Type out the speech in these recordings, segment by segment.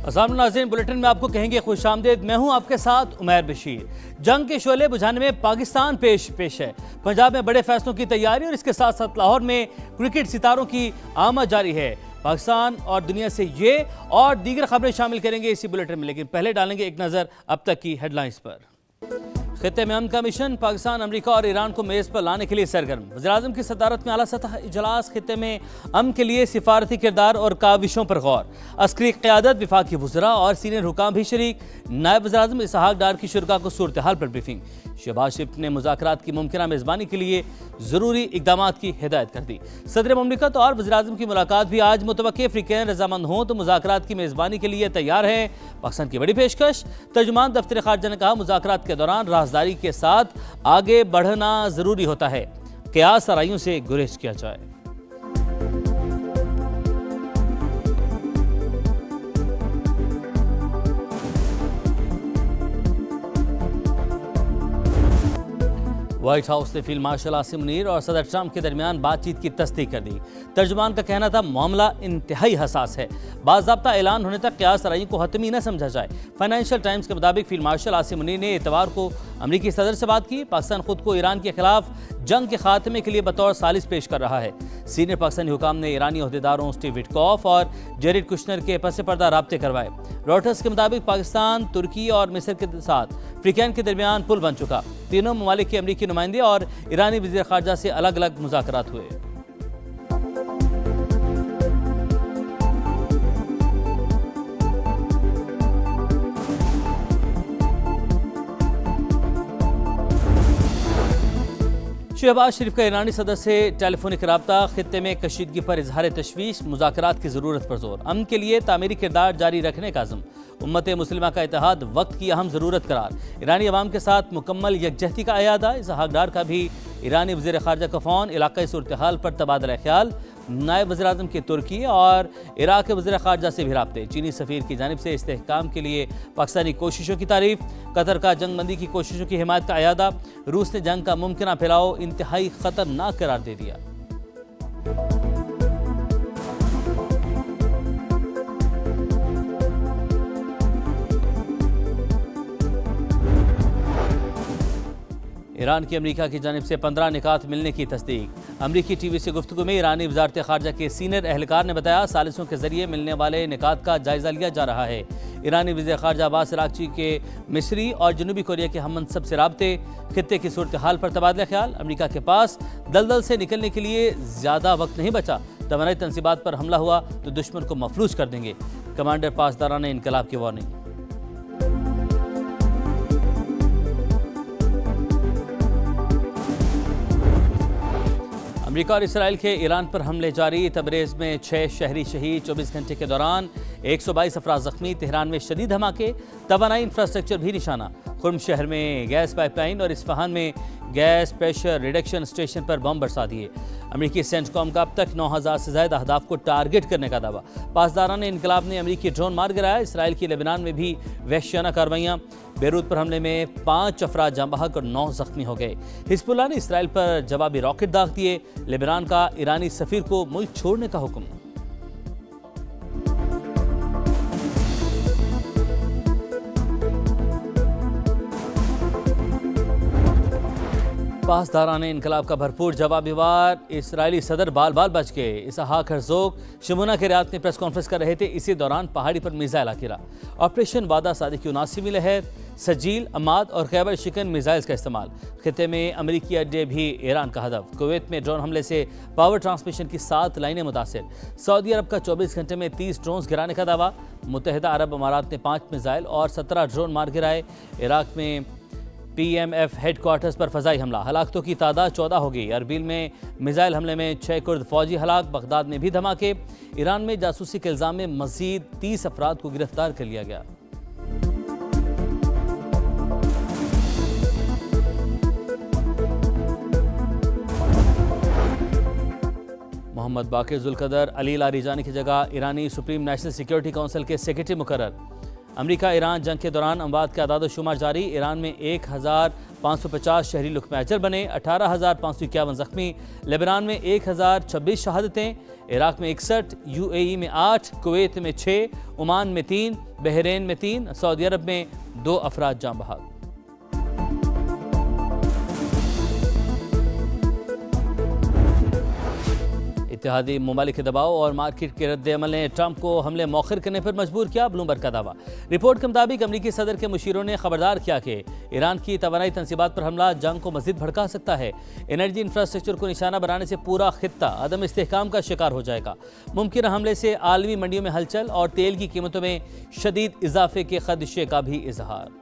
अस्सलाम नाज़रीन, बुलेटिन में आपको कहेंगे खुशामदीद। मैं हूं आपके साथ उमैर बशीर। जंग के शोले बुझाने में पाकिस्तान पेश है। पंजाब में बड़े फैसलों की तैयारी और इसके साथ साथ लाहौर में क्रिकेट सितारों की आमद जारी है। पाकिस्तान और दुनिया से ये और दीगर खबरें शामिल करेंगे इसी बुलेटिन में, लेकिन पहले डालेंगे एक नज़र अब तक की हेडलाइंस पर। खित्ते में अमन का मिशन, पाकिस्तान, अमेरिका और ईरान को मेज़ पर लाने के लिए सरगर्म। वज़ीर-ए-आज़म की सदारत में आला सतह इजलास, खित्ते में अमन के लिए सिफारती किरदार और काविशों पर गौर। अस्करी क़यादत, वफाकी वज़रा और सीनियर हुकाम भी शरीक। नायब वज़ीर-ए-आज़म इसहाक डार की शुरा को सूरत हाल पर ब्रीफिंग। शहबाज शरीफ ने मुज़ाकरात की मुमकिन मेज़बानी के लिए ज़रूरी इक़दाम की हिदायत कर दी। सदर ममलिकत और वज़ीर-ए-आज़म की मुलाकात भी आज मुतवक्किल। अफ्रीकैन रजामंद हों तो मुज़ाकरात की मेज़बानी के लिए तैयार हैं। पाकिस्तान की बड़ी पेशकश। तर्जुमान दफ्तर ख़ारजा ने कहा, मुज़ाकरात के दौरान राजदारी के साथ आगे बढ़ना ज़रूरी होता है, क़यास आराइयों से गुरेज किया जाए। व्हाइट हाउस ने फील्ड मार्शल आसिम मुनीर और सदर ट्रंप के दरमियान बातचीत की तस्दीक कर दी। तर्जुमान का कहना था, मामला इंतहाई हसास है, बाज़ाब्ता ऐलान होने तक क़यास आराई को हतमी न समझा जाए। फाइनेंशियल टाइम्स के मुताबिक फील्ड मार्शल आसिम मुनीर ने इतवार को अमरीकी सदर से बात की। पाकिस्तान खुद को ईरान के खिलाफ जंग के खात्मे के लिए बतौर सालिस पेश कर रहा है। सीनियर पाकिस्तानी हुकाम ने ईरानी अहदेदारों स्टीव विटकॉफ और जेरेड कुशनर के पस पर्दा राब्ते करवाए। रॉयटर्स के मुताबिक पाकिस्तान, तुर्की और मिस्र के साथ अफ्रीकैन के दरमियान पुल बन चुका। तीनों ममालिक के अमरीकी नुमाइंदे और ईरानी वज़ीर ख़ारजा से अलग अलग मुज़ाकरात हुए। शहबाज शरीफ का ईरानी सदर से टेलीफोनिक रब्ता, खित्ते में कशीदगी पर इजहार तशवीश, मुज़ाकरात की ज़रूरत पर जोर। अमन के लिए तामीरी किरदार जारी रखने का अज़्म। उम्मत मुस्लिमा का इत्तेहाद वक्त की अहम ज़रूरत करार। ईरानी अवाम के साथ मुकम्मल यकजहती का अयादा। इसहाक डार का भी ईरानी वज़ीर ख़ारजा का फ़ोन, इलाक़ाई सूरत हाल पर तबादला ख्याल। नायब वज़ीर-ए-आज़म के तुर्की और इराक़ के वज़ीर ख़ारजा से भी राब्ते। चीनी सफ़ीर की जानिब से इस्तेहकाम के लिए पाकिस्तानी कोशिशों की तारीफ़। कतर का जंगबंदी की कोशिशों की हिमायत का अयादा। रूस ने जंग का मुमकिन फैलाव इंतहाई ख़तरनाक करार दे दिया। ईरान की अमेरिका की जानिब से 15 निकात मिलने की तस्दीक। अमरीकी टीवी से गुफ्तगू में ईरानी वज़ारत ख़ारजा के सीनियर एहलकार ने बताया, सालिसों के जरिए मिलने वाले निकात का जायज़ा लिया जा रहा है। ईरानी वज़ीर ख़ारजा अब्बास अराग़ची के मिस्री और जनूबी कोरिया के हम मनसब से राब्ते। खित्ते की सूरत हाल पर तबादला ख्याल। अमरीका के पास दलदल से निकलने के लिए ज़्यादा वक्त नहीं बचा। तवानाई तनसीबात पर हमला हुआ तो दुश्मन को मफलूज कर देंगे। कमांडर पासदाराना इनकलाब की वार्निंग। अमेरिका और इसराइल के ईरान पर हमले जारी। तबरेज़ में 6 शहरी शहीद। 24 घंटे के दौरान 122 अफराद जख्मी। तेहरान में शदीद धमाके। तवानाई इंफ्रास्ट्रक्चर भी निशाना। खुर्म शहर में गैस पाइपलाइन और इस्फहान में गैस प्रेशर रिडक्शन स्टेशन पर बम बरसा दिए। अमरीकी सेंटकॉम का अब तक 9000 से ज़्यादा अहदाफ को टारगेट करने का दावा। पासदाराना इनकलाब ने अमरीकी ड्रोन मार गिराया। इसराइल की लेबनान में भी वहशियाना कार्रवाइयाँ। बेरूत पर हमले में 5 अफराद जाँ बहक और 9 जख्मी हो गए। हिजबुल्लाह ने इसराइल पर जवाबी रॉकेट दाग दिए। लेबनान का ईरानी सफीर को मुल्क छोड़ने का हुक्म। पासदाराना इनकलाब का भरपूर जवाबी वार। इसराइली सदर बाल बाल बच गए। इसहाक हर्जोग शमुना के रियाद में प्रेस कॉन्फ्रेंस कर रहे थे। इसी दौरान पहाड़ी पर मिसाइल गिरा। ऑपरेशन वादा सादी की 79वीं लहर। सजील, अमाद और खैबर शिकन मिसाइल्स का इस्तेमाल। खित्ते में अमरीकी अड्डे भी ईरान का हदफ। कुवैत में ड्रोन हमले से पावर ट्रांसमिशन की 7 लाइनें मुतासिर। सऊदी अरब का 24 घंटे में 30 ड्रोन गिराने का दावा। मुत्तहिदा अरब अमारात ने 5 मिसाइल और 17 ड्रोन मार गिराए। इराक में PMF हेडक्वार्टर्स पर फजाई हमला। हलाकतों की तादाद 14 हो गई। अरबिल में मिसाइल हमले में 6 कुर्द फौजी हलाक। बगदाद में भी धमाके। ईरान में जासूसी के इल्ज़ाम में मज़ीद 30 अफराद को गिरफ्तार कर लिया गया। मोहम्मद बाकिर जुल्कदर अली लारीजानी की जगह ईरानी सुप्रीम नेशनल सिक्योरिटी काउंसिल के सेक्रेटरी मुकर्रर। अमेरिका ईरान जंग के दौरान अमवात के आदाद शुमार जारी। ईरान में 1000 550 शहरी लुक़्मे अजल बने, 18,551 जख्मी। लेबनान में 1026 शहादतें, इराक में 61, यूएई में 8, कुवैत में 6, ओमान में 3, बहरीन में 3, सऊदी अरब में 2 अफराद जान बहक। इत्तेहादी ममालिक के दबाव और मार्केट के रद्द-ए-अमल ने ट्रंप को हमले मौखर करने पर मजबूर किया, ब्लूमबर्ग का दावा। रिपोर्ट के मुताबिक अमरीकी सदर के मुशीरों ने खबरदार किया कि ईरान की तवानाई तनसीबात पर हमला जंग को मजीद भड़का सकता है। एनर्जी इंफ्रास्ट्रक्चर को निशाना बनाने से पूरा खित्ता अदम इस्तेहकाम का शिकार हो जाएगा। मुमकिन हमले से आलमी मंडियों में हलचल और तेल की कीमतों में शदीद इजाफे के खदशे का भी इजहार।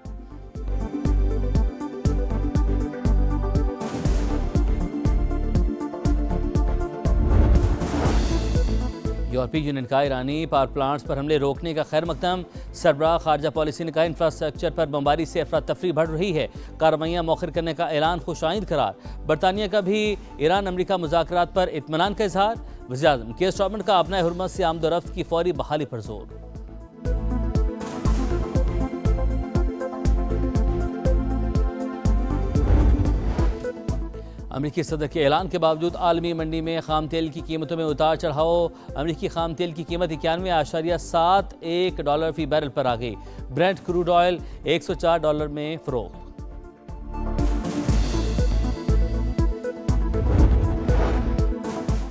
यूरोपीय यूनियन का ईरानी पावर प्लांट्स पर हमले रोकने का खैर मकदम। सरबराह खारजा पॉलिसी ने कहा इंफ्रास्ट्रक्चर पर बमबारी से अफरा तफरी बढ़ रही है, कार्रवाइयाँ मौखर करने का ऐलान खुशाइंद करार। बरतानिया का भी ईरान अमरीका मुज़ाकरात पर इत्मीनान का इजहार। वज़ीर-ए-आज़म केयर स्टारमर का अपना हुर्मत से आमदोरफ्त की फौरी बहाली पर जोर। अमरीकी सदर के ऐलान के बावजूद आलमी मंडी में खाम तेल की कीमतों में उतार चढ़ाव। अमरीकी खाम तेल की कीमत 91.71 डॉलर फी बैरल पर आ गई। ब्रेंट क्रूड ऑयल $104 में फरोख्त।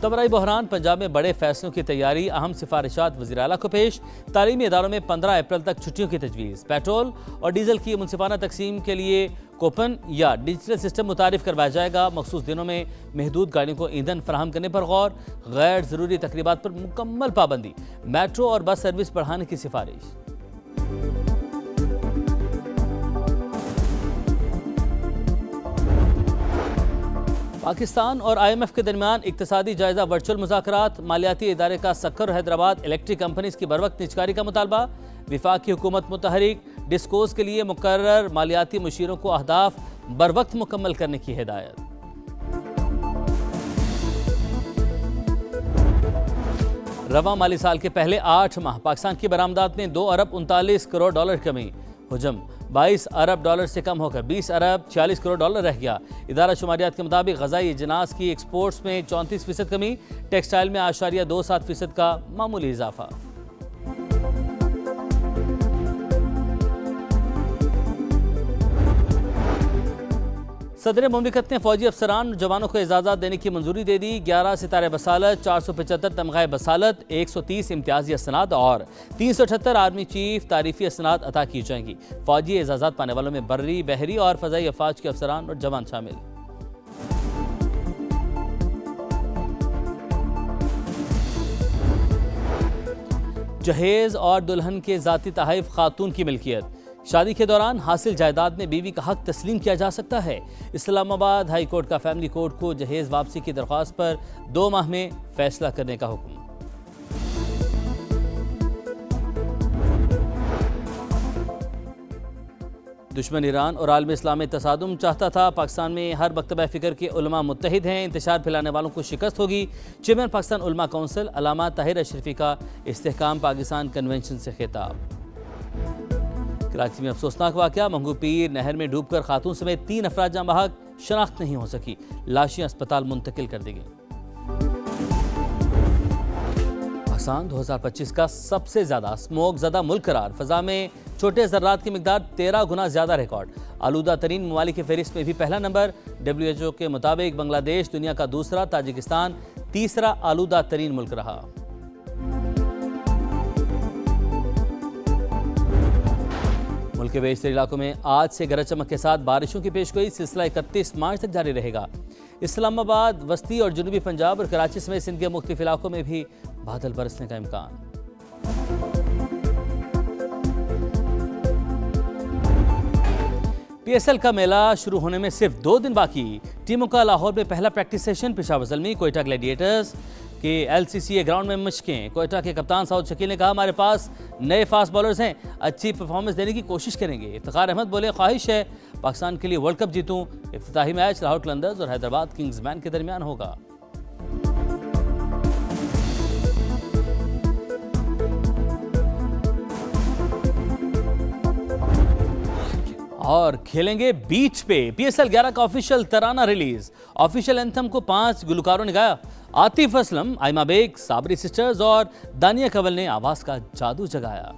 तबराई बहरान, पंजाब में बड़े फैसलों की तैयारी, अहम सिफारिशात वज़ीर आला को पेश। तालीमी इदारों में 15 अप्रैल तक छुट्टियों की तजवीज़। पेट्रोल और डीजल की मुनसिफाना तकसीम के लिए कूपन या डिजिटल सिस्टम मुतारिफ करवाया जाएगा। मखसूस दिनों में महदूद गाड़ियों को ईंधन फराहम करने पर गौर। गैर ज़रूरी तकरीबात पर मुकम्मल पाबंदी। मेट्रो और बस सर्विस बढ़ाने की सिफारिश। पाकिस्तान और IMF के दरमियान इक्तिसादी जायजा वर्चुअल मुज़ाकरात। मालियाती इदारे का सक्कर हैदराबाद इलेक्ट्रिक कंपनीज की बरवक्त निजकारी का मुतालबा। विफाकी हुकूमत मुतहरिक, डिस्कोस के लिए मुकर्रर मालियाती मुशीरों को अहदाफ बरवक्त मुकम्मल करने की हिदायत। रवा माली साल के पहले 8 माह पाकिस्तान की बरामदात में 2 अरब 39 करोड़ डॉलर कमी। हुजम 22 अरब डॉलर से कम होकर 20 अरब 46 करोड़ डॉलर रह गया। इदारा शुमारियात के मुताबिक ग़ज़ाई अजनास की एक्सपोर्ट्स में 34% कमी। टेक्सटाइल में 8.27% का मामूली इजाफा। सदर मुमलिकत ने फौजी अफसरान और जवानों को एजाज़ात देने की मंजूरी दे दी। 11 सितारे बसालत, 475 तमग़ाए बसालत, 130 इम्तियाजी असनाद और 378 आर्मी चीफ तारीफी असनाद अता की जाएंगी। फौजी एजाज़ात पाने वालों में बर्री, बहरी और फ़ज़ाई अफवाज के अफसरान और जवान शामिल। जहेज़ और दुल्हन के ज़ाती तहफ़ खातून की मिल्कियत। शादी के दौरान हासिल जायदाद में बीवी का हक तस्लीम किया जा सकता है। इस्लामाबाद हाई कोर्ट का फैमिली कोर्ट को जहेज़ वापसी की दरख्वास्त पर 2 माह में फैसला करने का हुक्म। दुश्मन ईरान और आलम इस्लाम में तसादुम चाहता था। पाकिस्तान में हर मकतबा फ़िक्र के उलमा मुत्तहिद हैं। इंतशार फैलाने वालों को शिकस्त होगी। चेयरमैन पाकिस्तान उलमा काउंसिल अल्लामा ताहिर अशरफी का इस्तेहकाम पाकिस्तान कन्वेंशन से खिताब। कराची में अफसोसनाक वाक़या, मंगू पीर नहर में डूबकर खातून समेत 3 अफराद जाँ बहक, शनाख्त नहीं हो सकी। लाशें अस्पताल मुंतकिल कर दी गईं। पाकिस्तान 2025 का सबसे ज़्यादा स्मोक ज़दा मुल्क करार। फ़ज़ा में छोटे ज़र्रात की मिकदार 13 गुना ज़्यादा रिकॉर्ड। आलूदा तरीन ममालिक की फहरिस्त में भी पहला नंबर। WHO के मुताबिक बांग्लादेश दुनिया का दूसरा, ताजिकिस्तान तीसरा आलूदा तरीन मुल्क रहा। मुल्क के बेशतर इलाकों में आज से गरज चमक के साथ बारिशों की पेशगोई। सिलसिला 31 मार्च तक जारी रहेगा। इस्लामाबाद, वस्ती और जनूबी पंजाब और कराची समेत सिंध के मुख्तलिफ इलाकों में भी बादल बरसने का इम्कान। PSL का मेला शुरू होने में सिर्फ 2 दिन बाकी। टीमों का लाहौर में पहला practice session. Peshawar Zalmi Quetta Gladiators के LCCA ग्राउंड में मशकें। कोयटा के कप्तान साउद शकील ने कहा, हमारे पास नए फास्ट बॉलर्स हैं, अच्छी परफॉर्मेंस देने की कोशिश करेंगे। इफ्तिखार अहमद बोले, ख्वाहिश है पाकिस्तान के लिए वर्ल्ड कप जीतूं। इफ्तिताही मैच लाहौर कलंदर्स और हैदराबाद किंग्समैन के दरमियान होगा। और खेलेंगे बीच पे। PSL 11 का ऑफिशियल तराना रिलीज। ऑफिशियल एंथम को 5 गुलकारों ने गाया। आतिफ असलम, आइमा बेग, साबरी सिस्टर्स और दानिया कंवल ने आवाज का जादू जगाया।